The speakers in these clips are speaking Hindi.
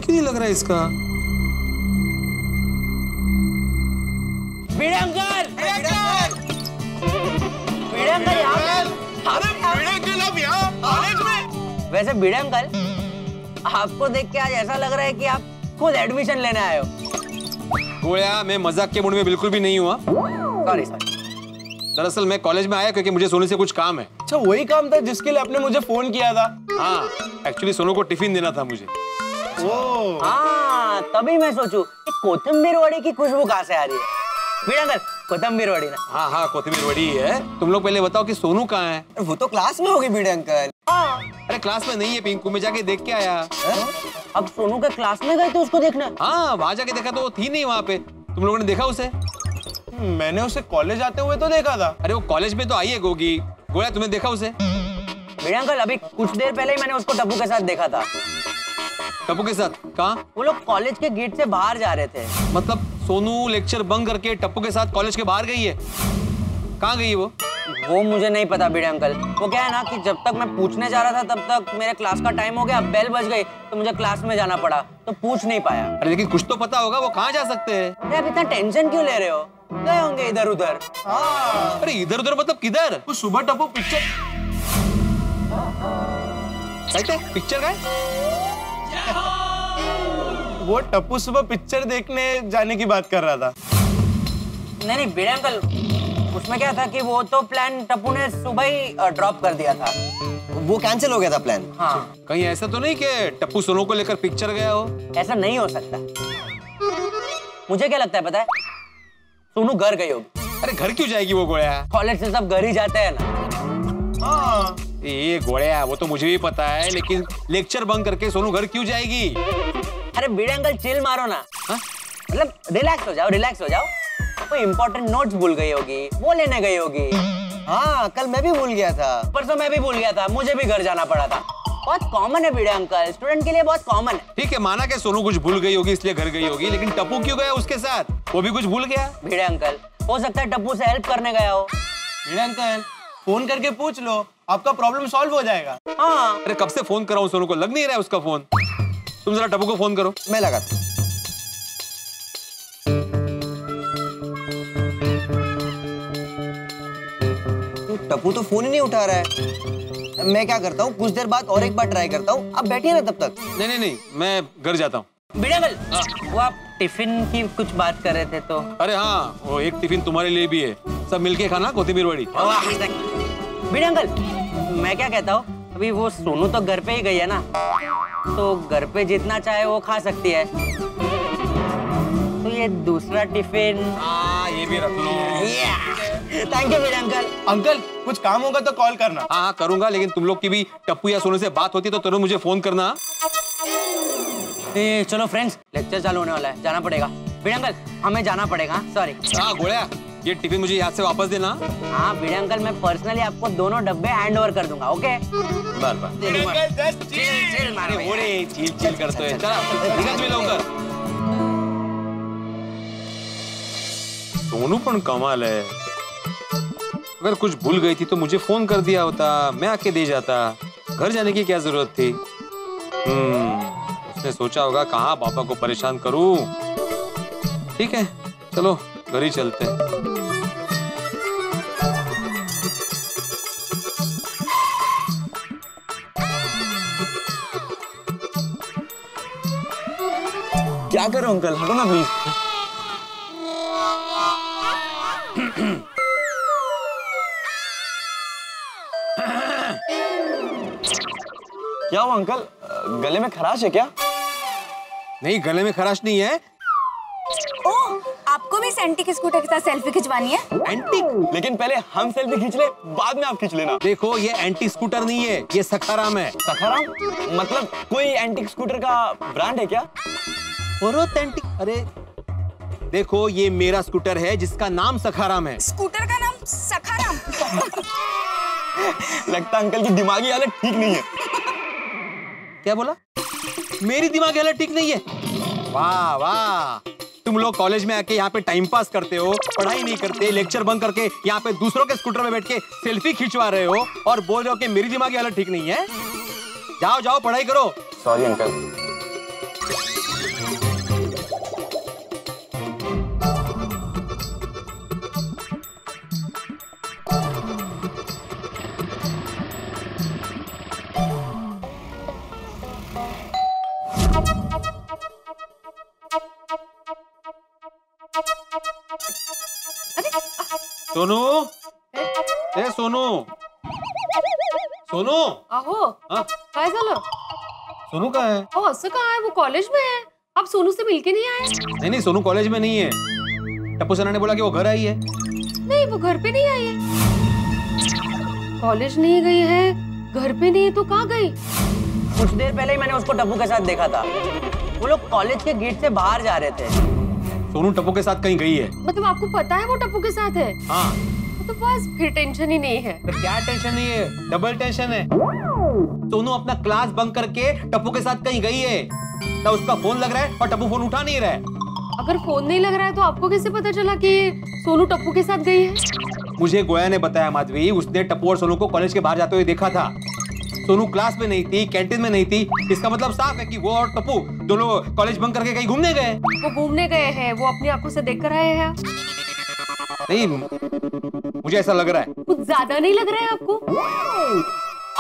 क्यों नहीं लग रहा है इसका? भिड़े अंकल! भिड़े अंकल यहाँ कॉलेज में। वैसे भिड़े अंकल, आपको देख के आज ऐसा लग रहा है कि आप खुद एडमिशन लेने आए हो। गोया, मैं मजाक के मूड में बिल्कुल भी नहीं हुआ। Sorry sorry. दरअसल मैं कॉलेज में आया क्योंकि मुझे सोनू से कुछ काम है। अच्छा, वही काम था जिसके लिए आपने मुझे फोन किया था? हाँ, एक्चुअली सोनू को टिफिन देना था मुझे। ओह, हाँ, तभी मैं सोचूं कि कोथिंबीर वड़ी की खुशबू कहाँ से आ रही है। भिड़े अंकल, कोथिंबीर वड़ी ना? हाँ हाँ, कोथिंबीर वड़ी है। तुम लोग पहले बताओ कि सोनू कहाँ है? वो तो क्लास में होगी भिड़े अंकल। हाँ। अरे क्लास में नहीं है पिंकू, मैं जाके देख के आया। अब सोनू के क्लास में गए थे उसको देखने? हाँ, वहाँ जाके देखा तो वो थी नहीं वहाँ पे। तुम लोगों ने देखा उसे? मैंने उसे कॉलेज आते हुए तो देखा था। अरे वो कॉलेज में तो आई है गोगी। गोया, तुमने देखा उसे? भिड़े अंकल, अभी कुछ देर पहले ही मैंने उसको टप्पू के साथ देखा था। टप्पू के साथ? कहाँ? वो लोग कॉलेज के गेट से बाहर जा रहे थे। मतलब सोनू लेक्चर बंक करके टप्पू के साथ कॉलेज के बाहर गई है? कहाँ गई है वो? वो मुझे नहीं पता भिड़े अंकल। वो क्या है ना कि जब तक मैं पूछने जा रहा था तब तक मेरे क्लास का टाइम हो गया, बेल बज गई तो मुझे क्लास में जाना पड़ा, तो पूछ नहीं पाया। अरे लेकिन कुछ तो पता होगा, वो कहाँ जा सकते हैं? अरे आप इतना टेंशन क्यों ले रहे हो? गए होंगे इधर उधर। हाँ। अरे इधर उधर मतलब किधर? वो सुबह टप्पू पिक्चर पिक्चर गए? वो टप्पू सुबह पिक्चर देखने जाने की बात कर रहा था। नहीं भिड़े अंकल, उसमें क्या था कि वो तो प्लान टप्पू ने सुबह ही ड्रॉप कर दिया था। वो कैंसिल हो गया था प्लान। हाँ। कहीं ऐसा तो नहीं कि टप्पू सोनू को लेकर पिक्चर गया हो? ऐसा नहीं हो सकता। मुझे क्या लगता है पता है? सोनू घर गई होगी। अरे घर क्यों जाएगी वो गोया? कॉलेज से सब घर ही जाते हैं ना। हाँ। ये गोया, वो तो मुझे भी पता है, लेकिन लेक्चर बंक करके सोनू घर क्यों जाएगी? अरे भिड़े अंकल, चिल मारो ना। मतलब रिलैक्स हो जाओ, रिलैक्स हो जाओ। कोई इंपॉर्टेंट नोट्स भूल गई होगी, वो लेने गई होगी। हाँ, कल मैं भी भूल गया था। परसों मैं भी भूल गया था, मुझे भी घर जाना पड़ा था। बहुत कॉमन है भिड़े अंकल, स्टूडेंट के लिए बहुत कॉमन है। ठीक है, माना कि सोनू कुछ भूल गई होगी इसलिए घर गई होगी, लेकिन टप्पू क्यों गया उसके साथ? वो भी कुछ भूल गया? भिड़े अंकल, हो सकता है टप्पू से हेल्प करने गया हो। भिड़े अंकल, फोन करके पूछ लो, आपका प्रॉब्लम सॉल्व हो जाएगा। हाँ। अरे कब से फोन कर रहा हूँ सोनू को, लग नहीं रहा है उसका फोन। तुम जरा टप्पू को फोन करो। मैं लगाता हूँ। टप्पू तो फोन ही नहीं उठा रहा है। मैं क्या करता हूँ, कुछ देर बाद और एक बार ट्राई करता हूँ। आप बैठिए ना तब तक। नहीं, मैं घर जाता हूँ। भिड़े अंकल, वो आप टिफिन की कुछ बात कर रहे थे तो? अरे हाँ, वो एक टिफिन तुम्हारे लिए भी है, सब मिलके खाना कोथिंबीर वड़ी। भिड़े अंकल, मैं क्या कहता हूँ, अभी वो सोनू तो घर पे ही गई है ना, तो घर पे जितना चाहे वो खा सकती है। तो ये दूसरा टिफिन ये भी रख लो। Thank you Bhide uncle. Uncle, कुछ काम होगा तो कॉल करना। हाँ करूंगा, लेकिन तुम लोग की भी टप्पू या सोनू से बात होती तो तुरंत मुझे फोन करना। चलो फ्रेंड्स, लेक्चर चालू होने वाला है, जाना पड़ेगा। भिड़े अंकल, हमें जाना पड़ेगा, सॉरी। हाँ गोया, ये टिफिन मुझे याद से वापस देना। हाँ भिड़े अंकल, मैं पर्सनली आपको दोनों डब्बे हैंड ओवर कर दूंगा, ओके? बार चिल करते हैं। चला निकल तुम्ही लवकर। सोनू पण कमाल है, अगर कुछ भूल गई थी तो मुझे फोन कर दिया होता, मैं आके दे जाता। घर जाने की क्या जरूरत थी? उसने सोचा होगा कहाँ पापा को परेशान करूं। ठीक है, चलो घर ही चलते हैं। क्या करो अंकल, हटो ना प्लीज। क्या हुआ अंकल, गले में खराश है क्या? नहीं, गले में खराश नहीं है। ओह, आपको भी एंटिक स्कूटर के साथ सेल्फी खिंचवानी है? एंटिक? लेकिन पहले हम सेल्फी खींच ले, बाद में आप खींच लेना। देखो, ये एंटी स्कूटर नहीं है, ये सखाराम है। सखाराम? मतलब कोई एंटिक स्कूटर का ब्रांड है क्या? एंटिक? अरे देखो, ये मेरा स्कूटर है जिसका नाम सखाराम है। स्कूटर का नाम सखाराम? लगता अंकल की दिमागी हालत ठीक नहीं है। क्या बोला? मेरी दिमागी हालत ठीक नहीं है? वाह वाह, तुम लोग कॉलेज में आके यहाँ पे टाइम पास करते हो, पढ़ाई नहीं करते, लेक्चर बंक करके यहाँ पे दूसरों के स्कूटर में बैठ के सेल्फी खिंचवा रहे हो और बोल रहे हो कि मेरी दिमागी हालत ठीक नहीं है। जाओ जाओ, पढ़ाई करो। Sorry uncle. सोनू, ए सोनू, सोनू, अहो हाँ? काय झालं? सोनू कहाँ है? अहो असं काय, वो कॉलेज में है. आप सोनू से मिलके नहीं आए? नहीं नहीं, सोनू कॉलेज में नहीं है. टप्पू सना ने बोला कि वो घर आई है. नहीं, वो घर पे नहीं आई है. कॉलेज नहीं गई है, घर पे नहीं है तो कहाँ गई? कुछ देर पहले ही मैंने उसको टप्पू के साथ देखा था. वो लोग कॉलेज के गेट से बाहर जा रहे थे. सोनू टप्पू के साथ कहीं गई है. मतलब आपको पता है वो टप्पू के साथ है? हाँ. तो बस फिर टेंशन ही नहीं है. तो क्या टेंशन नहीं है, डबल टेंशन है. सोनू अपना क्लास बंक करके टप्पू के साथ कहीं गई है. ना उसका फोन लग रहा है और टप्पू फोन उठा नहीं रहा है. अगर फोन नहीं लग रहा है तो आपको कैसे पता चला कि सोनू टप्पू के साथ गई है? मुझे गोया ने बताया माधवी, उसने टप्पू और सोनू को कॉलेज के बाहर जाते हुए देखा था. सोनू क्लास में नहीं थी, कैंटीन में नहीं थी. इसका मतलब साफ है कि वो और टप्पू दोनों कॉलेज बंक करके कहीं घूमने गए. वो घूमने गए हैं, वो अपनी आंखों से देख कर आए हैं. नहीं, मुझे ऐसा लग रहा है. कुछ ज्यादा नहीं लग रहा है आपको?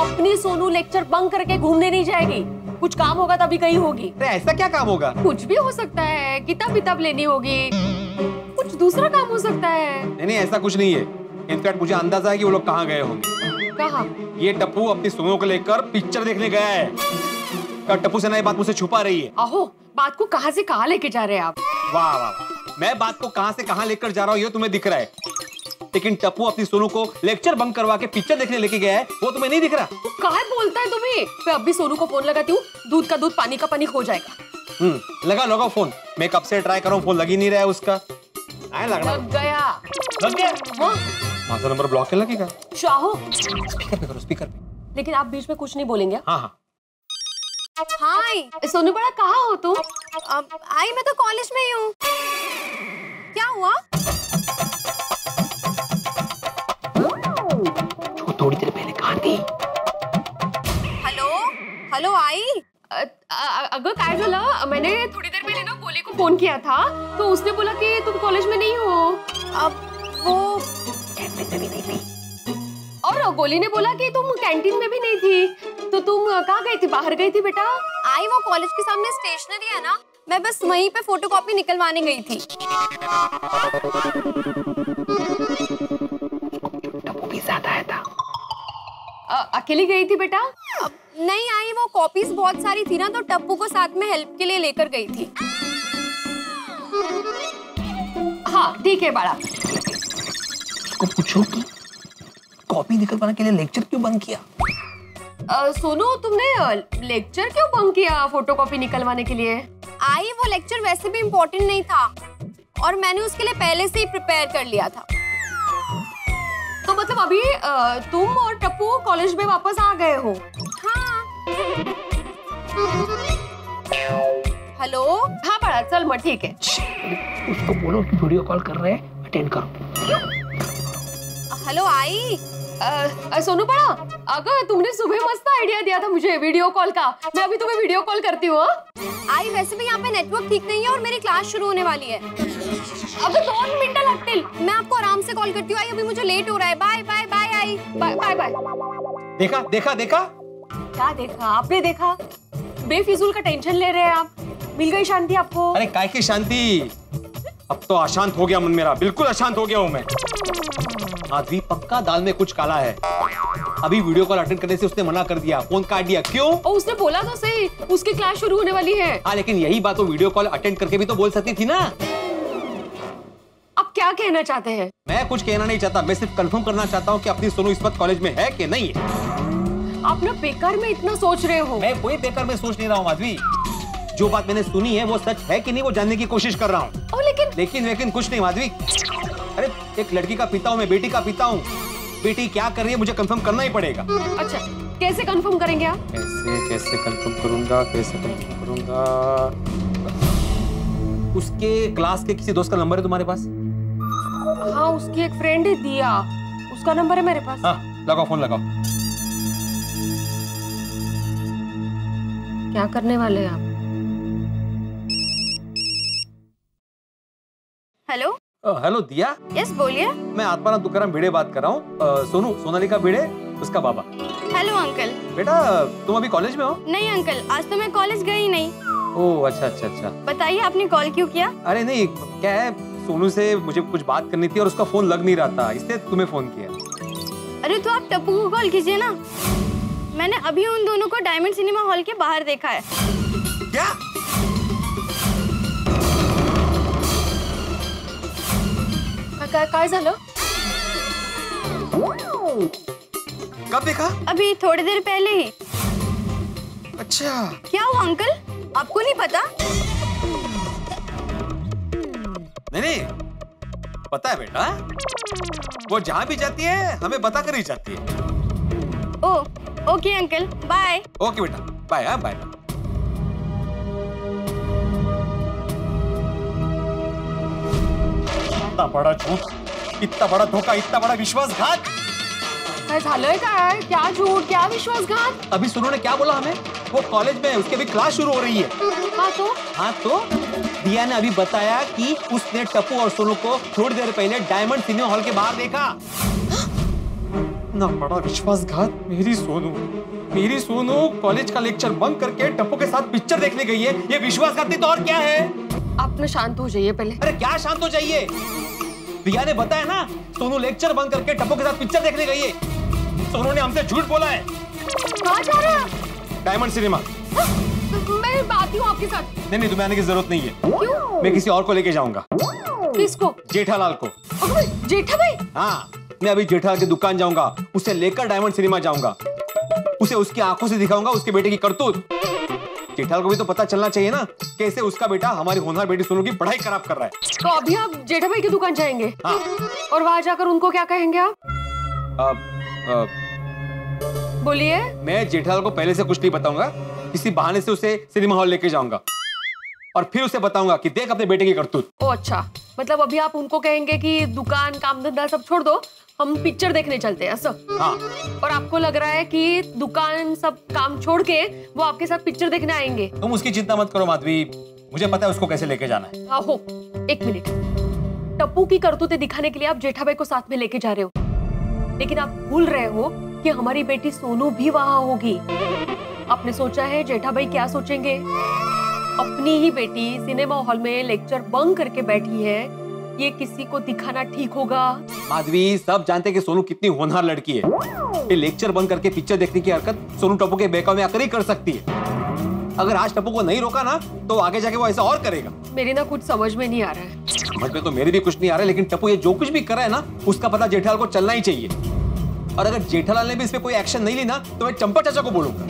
अपनी सोनू लेक्चर बंक करके घूमने नहीं जाएगी. कुछ काम होगा तभी कहीं होगी. अरे ऐसा क्या काम होगा? कुछ भी हो सकता है, किताब लेनी होगी, कुछ दूसरा काम हो सकता है. नहीं नहीं, ऐसा कुछ नहीं है. इनफैक्ट मुझे अंदाजा है कि वो लोग कहाँ गए होंगे. कहाँ? ये टप्पू अपनी सोनू को लेकर पिक्चर देखने गया है. क्या टप्पू से ना ये बात मुझसे छुपा रही है? अहो, बात को कहाँ से कहाँ लेके जा रहे हैं आप? वाह वाह, मैं बात को कहाँ से कहाँ लेकर जा रहा हूँ ये तुम्हें दिख रहा है, लेकिन टप्पू अपनी सोनू को लेक्चर बंक करवा के पिक्चर देखने लेके गया है, वो तुम्हें नहीं दिख रहा? तो काहे बोलता है तुम्हें? मैं अभी सोनू को फोन लगाती हूँ, दूध का दूध पानी का पानी हो जाएगा. लगा फोन. मैं कब से ट्राई कर रहा हूँ, फोन लग ही नहीं रहा है उसका. लग गया. लग गया? हाँ? माझा नंबर ब्लॉक के लगेगा. चाहो स्पीकर पे करो, स्पीकर पे. लेकिन आप बीच में कुछ नहीं बोलेंगे. हाँ हाँ. हाय सोनू बड़ा कहाँ हो तुम? आई मैं तो कॉलेज में ही हूँ. क्या हुआ? थोड़ी देर पहले कहाँ थी? हेलो हेलो आई. अगर काय झालं, मैंने थोड़ी देर पहले ना गोली को फोन किया था तो उसने बोला कि तुम कॉलेज में नहीं हो. अब वो और गोली ने बोला कि तुम कैंटीन में भी नहीं थी. तो तुम कहाँ गई थी? बाहर गई थी बेटा? आई वो कॉलेज के सामने स्टेशनरी है ना, मैं बस वहीं पे फोटोकॉपी निकलवाने गई थी. टप्पू भी साथ आया था. अकेली गई थी बेटा? नहीं आई, वो कॉपीज बहुत सारी थी ना तो टप्पू को साथ में हेल्प के लिए लेकर गई थी. हाँ ठीक है बाड़ा. उसको पूछो कि कॉपी निकलवाने के लिए लेक्चर क्यों बंक किया? सोनू तुमने लेक्चर क्यों बंक किया फोटोकॉपी निकलवाने के लिए? आई वो लेक्चर वैसे भी इम्पोर्टेंट नहीं था और मैंने उसके लिए पहले से ही प्रिपेयर कर लिया था. तो मतलब अभी तुम और टप्पू कॉलेज में वापस आ गए हो? हाँ. हेलो. हाँ बड़ा, चल मत ठीक है. उसको बोलो कि वीडियो कॉल कर रहे हैं, अटेंड करो. हेलो आई. सोनू बड़ा, अगर तुमने सुबह मस्त आइडिया दिया था मुझे वीडियो कॉल का, मैं अभी तुम्हें वीडियो कॉल करती हूँ. आई वैसे भी यहाँ पे नेटवर्क ठीक नहीं है और मेरी क्लास शुरू होने वाली है. अबे 2 मिनट लगतील. मैं आपको आराम से कॉल करती हूँ. आई अभी मुझे लेट हो रहा है. बाय बाय बाय आई. Bye bye bye. देखा देखा देखा. क्या देखा? आपने देखा? बेफिजूल का टेंशन ले रहे हैं आप. मिल गई शांति आपको? अरे काय की शांति, अब तो अशांत हो गया मन मेरा, बिल्कुल अशांत हो गया हूँ मैं. माधवी पक्का दाल में कुछ काला है. अभी वीडियो कॉल अटेंड करने से उसने मना कर दिया, फोन काट दिया. क्यों? और उसने बोला तो सही उसकी क्लास शुरू होने वाली है. हाँ लेकिन यही बात वो वीडियो कॉल अटेंड करके भी तो बोल सकती थी ना. आप क्या कहना चाहते हैं? मैं कुछ कहना नहीं चाहता, मैं सिर्फ कंफर्म करना चाहता हूँ कि अपनी सोनू इस वक्त कॉलेज में है कि नहीं है. आप ना बेकार में इतना सोच रहे हो. मैं कोई बेकार में सोच नहीं रहा हूँ माधवी. जो बात मैंने सुनी है वो सच है कि नहीं वो जानने की कोशिश कर रहा हूँ. लेकिन कुछ नहीं माधवी. अरे एक लड़की का पिता हूँ मैं, बेटी का पिता हूँ. बेटी क्या कर रही है मुझे कंफर्म करना ही पड़ेगा. अच्छा कैसे कंफर्म करेंगे आप? कैसे कंफर्म करूंगा. उसके क्लास के किसी दोस्त का नंबर है तुम्हारे पास? हाँ उसकी एक फ्रेंड है दिया, उसका नंबर है मेरे पास. हाँ लगाओ, फोन लगाओ. क्या करने वाले हैं आप? हेलो. हेलो दिया. यस बोलिए. मैं आत्माराम तुकाराम भिड़े बात कर रहा हूँ. सोनू, सोनालिका भिड़े, उसका बाबा. Hello uncle. बेटा तुम अभी कॉलेज में हो? नहीं अंकल, आज तो मैं कॉलेज गई नहीं. ओह अच्छा अच्छा अच्छा. बताइए आपने कॉल क्यों किया? अरे नहीं क्या है, सोनू से मुझे कुछ बात करनी थी और उसका फोन लग नहीं रहा था, इसलिए तुम्हें फोन किया। अरे तो आप टप्पू को कॉल कीजिए ना, मैंने अभी उन दोनों को डायमंड सिनेमा हॉल के बाहर देखा है। क्या? काय झालं? कब देखा? अभी थोड़ी देर पहले ही। अच्छा। क्या हुआ अंकल, आपको नहीं पता? नहीं, पता है बेटा, वो जहाँ भी जाती है हमें बता कर ही जाती है। Okay uncle, bye. ओके बेटा, बाय। हाँ बाय। इतना बड़ा झूठ, इतना बड़ा धोखा, इतना बड़ा विश्वासघात। काय झालंय काय? क्या झूठ, क्या विश्वासघात? अभी सुनो ने क्या बोला हमें? वो कॉलेज में है, उसकी अभी क्लास शुरू हो रही है। हाँ तो दिया ने अभी बताया कि उसने टप्पू और सोनू को थोड़ी देर पहले डायमंड सिनेमा हॉल के बाहर देखा। ना बड़ा विश्वासघात। मेरी सोनू कॉलेज का लेक्चर बंक करके टप्पू के साथ पिक्चर देखने गई है। ये विश्वासघात नहीं तो और क्या है? आप ना शांत हो जाइए पहले। अरे क्या शांत हो जाइए? दिया ने बताया ना, सोनू लेक्चर बंक करके टप्पू के साथ पिक्चर देखने गई है। सोनू ने हमसे झूठ बोला है। कहाँ जा रहे हैं? Diamond cinema. मैं बात हूँ आपके साथ। नहीं, तुम्हें आने की जरूरत नहीं है। क्यों? मैं किसी और को लेके जाऊंगा। किसको? जेठालाल को। जेठा भाई? हाँ, मैं अभी जेठालाल की दुकान जाऊंगा, उसे लेकर डायमंड सिनेमा जाऊंगा, उसे उसकी आंखों से दिखाऊंगा उसके बेटे की करतूत। जेठालाल को भी तो पता चलना चाहिए ना, कैसे उसका बेटा हमारी होनहार बेटी सोनू की पढ़ाई खराब कर रहा है। तो अभी आप जेठा भाई की दुकान जाएंगे? हाँ। और वहां जाकर उनको क्या कहेंगे आप? बोलिए। मैं जेठालाल को पहले से कुछ नहीं बताऊंगा, किसी बहाने से उसे सिनेमा हॉल लेके जाऊंगा और फिर उसे बताऊंगा कि देख अपने बेटे की करतूत। ओ अच्छा, मतलब अभी आप उनको कहेंगे कि दुकान काम धंधा सब छोड़ दो, हम पिक्चर देखने चलते हैं सब। हाँ। और आपको लग रहा है कि दुकान सब काम छोड़ के वो आपके साथ पिक्चर देखने आएंगे? तुम उसकी चिंता मत करो माधवी, मुझे पता है उसको कैसे लेके जाना है। हो, एक मिनट। टप्पू की करतूतें दिखाने के लिए आप जेठा भाई को साथ में लेके जा रहे हो, लेकिन आप भूल रहे हो कि हमारी बेटी सोनू भी वहां होगी। आपने सोचा है जेठा भाई क्या सोचेंगे? अपनी ही बेटी सिनेमा हॉल में लेक्चर बंक करके बैठी है, ये किसी को दिखाना ठीक होगा? माधवी, सब जानते हैं कि सोनू कितनी होनहार लड़की है। ये लेक्चर बंक करके पिक्चर देखने की हरकत सोनू टप्पू के बहकावे में आकर ही कर सकती है। अगर आज टप्पू को नहीं रोका ना, तो आगे जाके वो ऐसा और करेगा। मेरी ना कुछ समझ में नहीं आ रहा है। समझ में तो मेरे भी कुछ नहीं आ रहा है, लेकिन टप्पू ये जो कुछ भी कर रहा है ना, उसका पता जेठालाल को चलना ही चाहिए। और अगर जेठालाल ने भी इस पे कोई एक्शन नहीं ली ना, तो मैं चंपा चाचा को बोलूंगा।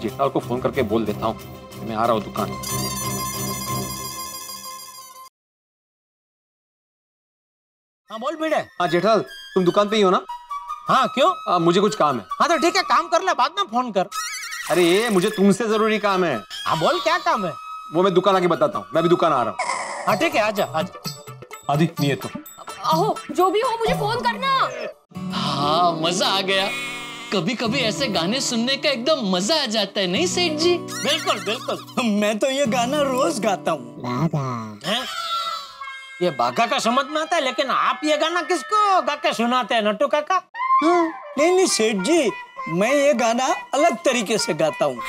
जेठालाल को फोन करके बोल देता हूँ मैं आ रहा हूँ दुकान। हाँ बोल बेटे। हाँ जेठालाल, तुम दुकान पे ही हो ना? हाँ क्यों? मुझे कुछ काम है। हाँ तो ठीक है, काम कर ले, बाद में फोन कर। अरे मुझे तुमसे जरूरी काम है। हाँ बोल, क्या काम है? वो मैं दुकान आके बताता हूँ, मैं भी दुकान आ रहा हूँ। हाँ ठीक है, आजा आजा। आदि नहीं है तो आहो, जो भी हो मुझे फोन करना। हाँ, मजा आ गया। कभी कभी ऐसे गाने सुनने का एकदम मजा आ जाता है, नहीं सेठ जी? बिल्कुल बिल्कुल, मैं तो ये गाना रोज गाता हूँ। ये बाघा का समझ में आता है, लेकिन आप ये गाना किसको गा के सुनाते हैं नट्टू काका? नहीं सेठ जी, मैं ये गाना अलग तरीके से गाता हूँ।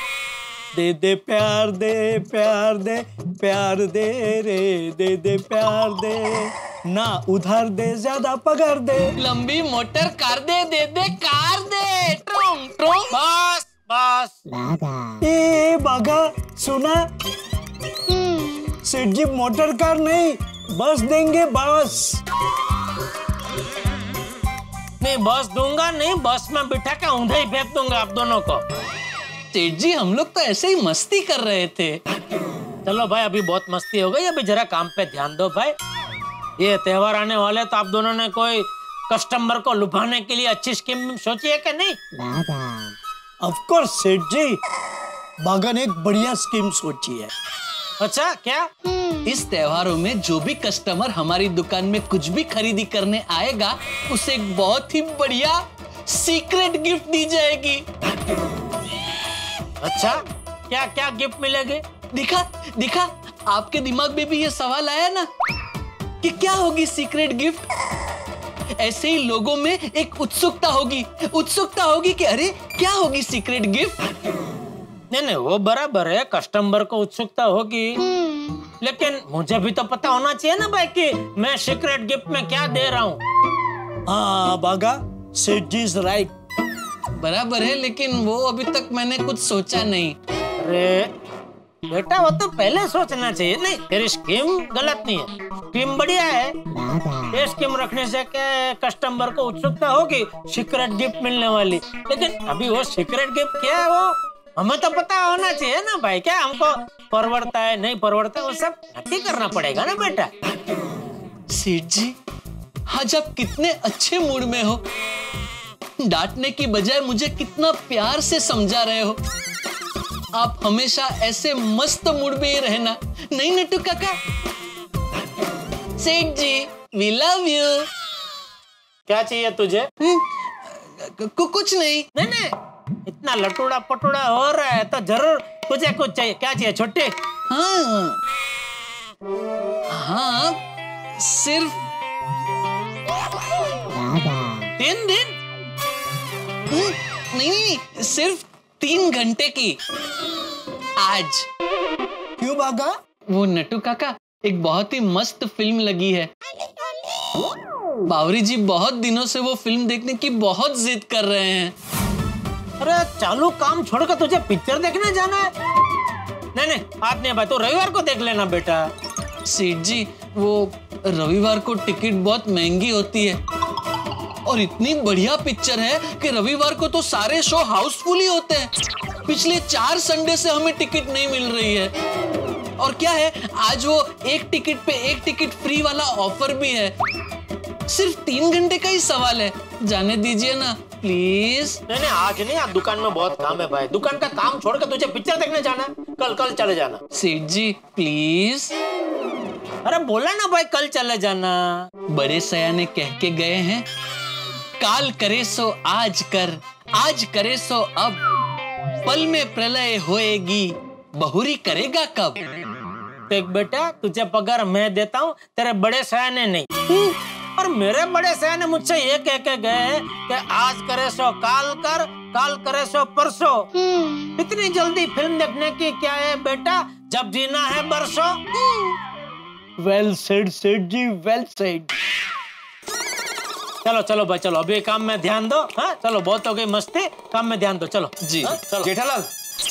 दे दे प्यार दे प्यार दे प्यार दे रे, दे दे प्यार दे, ना उधार दे ज्यादा पगार दे, लंबी मोटर कार दे, दे दे कार दे, ट्रोंग ट्रोंग। बस बस। ए बाघा सुना, सेठ जी मोटर कार नहीं बस देंगे, बस नहीं, बस दूंगा नहीं, बस में बिठा के ऊंधे ही फेंक दूंगा आप दोनों को। सेठ जी, हम लोग तो ऐसे ही मस्ती कर रहे थे। चलो भाई, अभी बहुत मस्ती हो गई, अभी जरा काम पे ध्यान दो भाई। ये त्योहार आने वाले, तो आप दोनों ने कोई कस्टमर को लुभाने के लिए अच्छी स्कीम सोची है कि नहीं? ऑफ कोर्स सेठ जी, बाघा ने एक बढ़िया स्कीम सोची है। अच्छा क्या? इस त्योहारों में जो भी कस्टमर हमारी दुकान में कुछ भी खरीदी करने आएगा, उसे एक बहुत ही बढ़िया सीक्रेट गिफ्ट दी जाएगी। अच्छा, क्या क्या गिफ्ट मिलेगी? दिखा दिखा, आपके दिमाग में भी ये सवाल आया ना कि क्या होगी सीक्रेट गिफ्ट? ऐसे ही लोगों में एक उत्सुकता होगी कि अरे क्या होगी सीक्रेट गिफ्ट। नहीं वो बराबर है, कस्टमर को उत्सुकता होगी, लेकिन मुझे भी तो पता होना चाहिए ना भाई कि मैं सीक्रेट गिफ्ट में क्या दे रहा हूँ। हाँ बागा, सेठ जी इज राइट। बराबर है, लेकिन वो अभी तक मैंने कुछ सोचा नहीं। अरे बेटा वो तो पहले सोचना चाहिए। नहीं, तेरी स्कीम गलत नहीं है, स्कीम बढ़िया है। ये स्कीम रखने से क्या है, कस्टमर को उत्सुकता होगी सीक्रेट गिफ्ट मिलने वाली। लेकिन अभी वो सीक्रेट गिफ्ट क्या है वो हमें तो पता होना चाहिए ना भाई। क्या हमको परवड़ता है नहीं परवड़ता वो सब नक्की करना पड़ेगा ना बेटा। सेठ जी, आज आप कितने अच्छे मूड में हो। डांटने की बजाय मुझे कितना प्यार से समझा रहे हो। आप हमेशा ऐसे मस्त मूड में ही रहना, नहीं नट्टू काका? सेठ जी, वी लव यू। क्या चाहिए तुझे? कुछ नहीं। नहीं, इतना लटूड़ा पटूड़ा हो रहा है तो जरूर तुझे कुछ चाहिए। क्या चाहिए छोटे? हाँ, सिर्फ 3 दिन? नहीं, सिर्फ 3 घंटे की। आज। क्यों बागा? वो नट्टू काका, एक बहुत ही मस्त फिल्म लगी है। बावरी जी बहुत दिनों से वो फिल्म देखने की बहुत जिद कर रहे हैं। अरे चालू काम छोड़कर तुझे पिक्चर देखने जाना है? नहीं, आज नहीं भाई, तो रविवार को देख लेना बेटा। सेठ जी, वो रविवार को टिकट बहुत महंगी होती है और इतनी बढ़िया पिक्चर है कि रविवार को तो सारे शो हाउसफुल ही होते हैं। पिछले 4 संडे से हमें टिकट नहीं मिल रही है। और क्या है, आज वो 1 टिकट पे 1 टिकट फ्री वाला ऑफर भी है। सिर्फ 3 घंटे का ही सवाल है, जाने दीजिए ना प्लीज। नहीं, आज नहीं, आज दुकान में बहुत काम है भाई। दुकान का काम छोड़कर तुझे पिक्चर देखने जाना है। कल चले जाना। सेठ जी प्लीज। अरे बोला ना भाई, कल चले जाना। बड़े सयाने कह के गए हैं, काल करे सो आज कर, आज करे सो अब, पल में प्रलय होएगी, बहुरी करेगा कब। देख बेटा, तुझे पगार मैं देता हूँ, तेरे बड़े सयाने नहीं। और मेरे बड़े सयाने मुझसे ये कह के गए कि आज करे सो काल कर, काल करे सो परसों। इतनी जल्दी फिल्म देखने की क्या है बेटा, जब जीना है बरसों। वेल सेड सेठ जी, वेल सेड। चलो भाई, चलो अभी काम में ध्यान दो। हाँ चलो, बहुत हो गई मस्ती, काम में ध्यान दो। चलो जी। चलो। जेठालाल,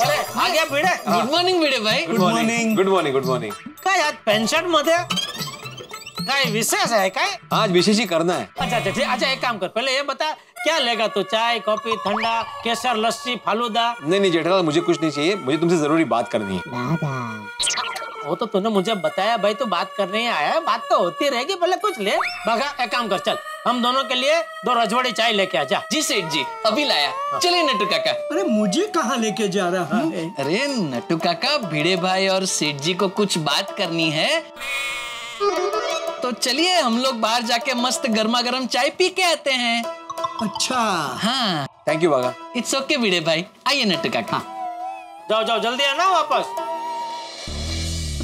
अरे आ गया भिडे। गुड मॉर्निंग भिडे भाई। Good morning. Good morning, good morning. काय आज पेन्शन मध्ये काय विशेष है काय? आज विशेष ही करना है। अच्छा, एक काम कर, पहले ये बता क्या लेगा तू? चाय, कॉफी, ठंडा, केसर, लस्सी, फालूदा? नहीं जेठालाल, मुझे कुछ नहीं चाहिए, मुझे तुमसे जरूरी बात करनी है। वो तो तूने मुझे बताया भाई, तू बात करने ही आया है, बात तो होती रहेगी, पहले कुछ ले। भागा, एक काम कर, चल हम दोनों के लिए 2 रजवाड़ी चाय लेके आ जा। जी सेठ जी, अभी लाया। चलिए नट्टू काका। अरे मुझे कहाँ लेके जा रहा है? अरे नट्टू काका, भिड़े भाई और सेठ जी को कुछ बात करनी है, तो चलिए हम लोग बाहर जाके मस्त गर्मा गर्म चाय पी के आते हैं। अच्छा हाँ, थैंक यू बागा। इट्स ओके भिड़े भाई, आइए नट्टू काका। जाओ जल्दी आना वापस।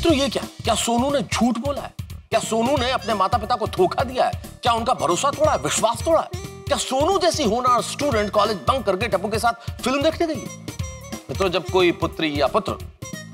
तो ये क्या सोनू ने झूठ बोला है? क्या सोनू ने अपने माता पिता को धोखा दिया है? क्या उनका भरोसा तोड़ा है, विश्वास तोड़ा है? क्या सोनू जैसी होनहार स्टूडेंट कॉलेज बंक करके टप्पू के साथ फिल्म देखने गई? तो जब कोई पुत्री या पुत्र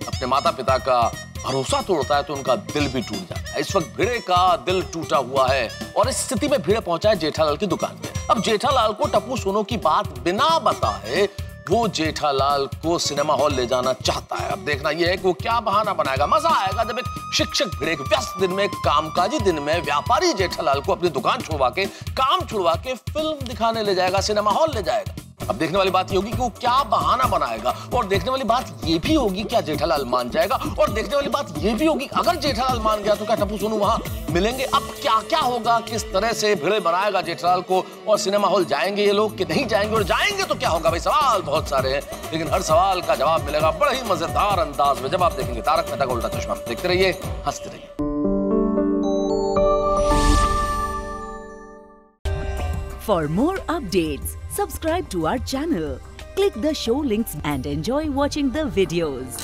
अपने माता पिता का भरोसा तोड़ता है तो उनका दिल भी टूट जाता है। इस वक्त भिड़े का दिल टूटा हुआ है और इस स्थिति में भिड़े पहुंचा है जेठालाल की दुकान पे। अब जेठालाल को टप्पू सोनू की बात बिना बताए वो जेठालाल को सिनेमा हॉल ले जाना चाहता है। अब देखना यह है कि वो क्या बहाना बनाएगा। मजा आएगा जब एक शिक्षक भिड़े के व्यस्त दिन में, कामकाजी दिन में व्यापारी जेठालाल को अपनी दुकान छुड़वा के, काम छुड़वा के फिल्म दिखाने ले जाएगा, सिनेमा हॉल ले जाएगा। अब देखने वाली बात ये होगी कि वो क्या बहाना बनाएगा, और देखने वाली बात ये भी होगी क्या जेठालाल मान जाएगा, और देखने वाली बात ये भी होगी अगर जेठालाल मान गया तो क्या टप्पू सोनू वहां मिलेंगे। अब क्या क्या होगा, किस तरह से भिड़े बनाएगा जेठालाल को, और सिनेमा हॉल जाएंगे ये लोग कि नहीं जाएंगे, और जाएंगे तो क्या होगा। भाई सवाल बहुत सारे हैं, लेकिन हर सवाल का जवाब मिलेगा बड़े ही मजेदार अंदाज में जब आप देखेंगे तारक मेहता का उल्टा चश्मा। देखते रहिए, हंसते रहिए। For more updates, subscribe to our channel, click the show links and enjoy watching the videos.